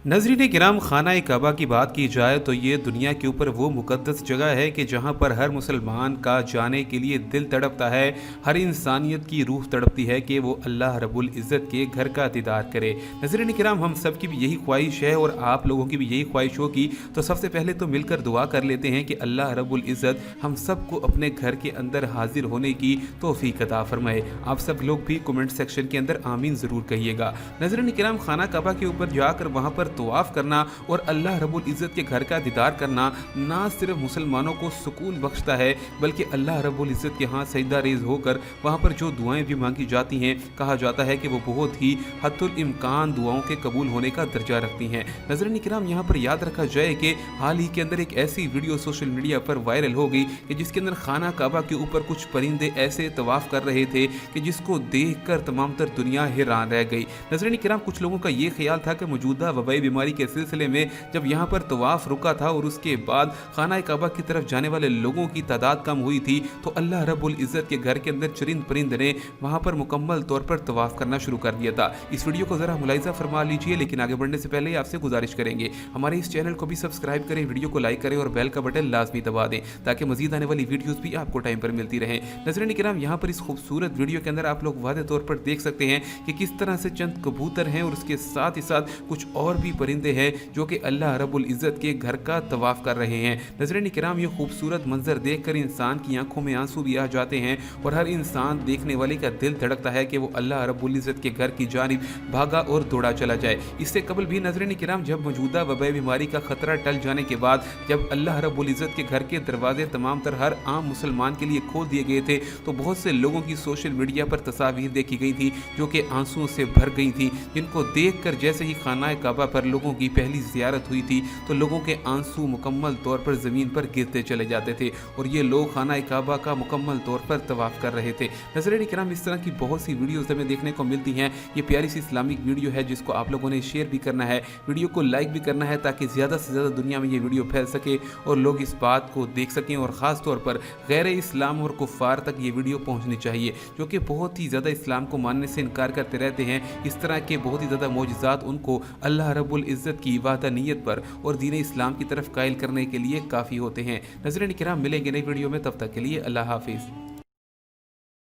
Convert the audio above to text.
नज़रीन किराम, खाना काबा की बात की जाए तो ये दुनिया के ऊपर वो मुक़द्दस जगह है कि जहाँ पर हर मुसलमान का जाने के लिए दिल तड़पता है। हर इंसानियत की रूह तड़पती है कि वो अल्लाह रब्बुल इज़्ज़त के घर का दीदार करे। नज़रीन किराम, हम सब की भी यही ख्वाहिश है और आप लोगों की भी यही ख्वाहिश होगी। तो सबसे पहले तो मिलकर दुआ कर लेते हैं कि अल्लाह रब्बुल इज़्ज़त हम सबको अपने घर के अंदर हाजिर होने की तौफीक अता फरमाए। आप सब लोग भी कमेंट सेक्शन के अंदर आमीन ज़रूर कहिएगा। नज़रीन किराम, खाना काबा के ऊपर जाकर वहाँ पर तवाफ़ करना और अल्लाह रब्बुल इज़्ज़त के घर का दीदार करना ना सिर्फ मुसलमानों को सुकून बख्शता है, बल्कि अल्लाह रब्बुल इज़्ज़त के यहाँ सजदा रेज़ होकर वहाँ पर जो दुआएं भी मांगी जाती हैं, कहा जाता है कि वो बहुत ही हद्दुल इम्कान दुआओं के कबूल होने का दर्जा रखती हैं। नज़रीन किराम, यहाँ पर याद रखा जाए कि हाल ही के अंदर एक ऐसी वीडियो सोशल मीडिया पर वायरल हो गई कि जिसके अंदर खाना काबा के ऊपर कुछ परिंदे ऐसे तवाफ़ कर रहे थे कि जिसको देख कर तमाम तर दुनिया हैरान रह गई। नज़रीन किराम, कुछ लोगों का ये ख्याल था कि मौजूदा वबाई बीमारी के सिलसिले में जब यहाँ पर तवाफ़ रुका था और उसके बाद खाना काबा की तरफ जाने वाले लोगों की तादाद कम हुई थी, तो अल्लाह रब्बुल इज़्ज़त के घर के अंदर चरिंद परिंद ने वहाँ पर मुकम्मल तौर पर तवाफ़ करना शुरू कर दिया था। इस वीडियो को ज़रा मुलाहिज़ा फरमा लीजिए, लेकिन आगे बढ़ने से पहले आपसे गुजारिश करेंगे हमारे इस चैनल को भी सब्सक्राइब करें, वीडियो को लाइक करें और बेल का बटन लाजमी दबा दें ताकि मजीद आने वाली वीडियोज़ भी आपको टाइम पर मिलती रहें। नज़रीन किराम, यहाँ पर इस खूबसूरत वीडियो के अंदर आप लोग वादे तौर पर देख सकते हैं कि किस तरह से चंद कबूतर हैं और उसके साथ ही साथ कुछ और भी परिंदे हैं जो कि अल्लाह रब्बुल इज़्ज़त के घर का तवाफ़ कर रहे हैं। नज़रीन किराम, ये खूबसूरत मंजर देखकर इंसान की आंखों में आंसू भी आ जाते हैं और हर इंसान देखने वाले का दिल धड़कता है कि वो अल्लाह रब्बुल इज़्ज़त के घर की जानिब भागा और दौड़ा चला जाए। इससे कबल भी नज़रीन किराम, जब मौजूदा वबाई बीमारी का खतरा टल जाने के बाद जब अल्लाह रब्बुल इज़्ज़त के घर के दरवाजे तमाम तर हर आम मुसलमान के लिए खोल दिए गए थे, तो बहुत से लोगों की सोशल मीडिया पर तस्वीर देखी गई थी जो कि आंसुओं से भर गई थी, जिनको देख कर जैसे ही खाना काबा पर लोगों की पहली ज़ियारत हुई थी तो लोगों के आंसू मुकम्मल तौर पर ज़मीन पर गिरते चले जाते थे और ये लोग खाना काबा का मुकम्मल तौर पर तवाफ़ कर रहे थे। नज़रीन किराम, इस तरह की बहुत सी वीडियोज़ हमें देखने को मिलती हैं। ये प्यारी सी इस्लामिक वीडियो है जिसको आप लोगों ने शेयर भी करना है, वीडियो को लाइक भी करना है ताकि ज़्यादा से ज़्यादा दुनिया में ये वीडियो फैल सके और लोग इस बात को देख सकें और ख़ास तौर पर गैर इस्लाम और कुफ़ार तक ये वीडियो पहुँचनी चाहिए जो कि बहुत ही ज़्यादा इस्लाम को मानने से इनकार करते रहते हैं। इस तरह के बहुत ही ज़्यादा मौजज़ात उनको अल्लाह रब्बुल इज़्ज़त की वाहदानियत पर और दीन इस्लाम की तरफ कायल करने के लिए काफ़ी होते हैं। नज़रीन किराम, मिलेंगे नई वीडियो में, तब तक के लिए अल्लाह हाफिज़।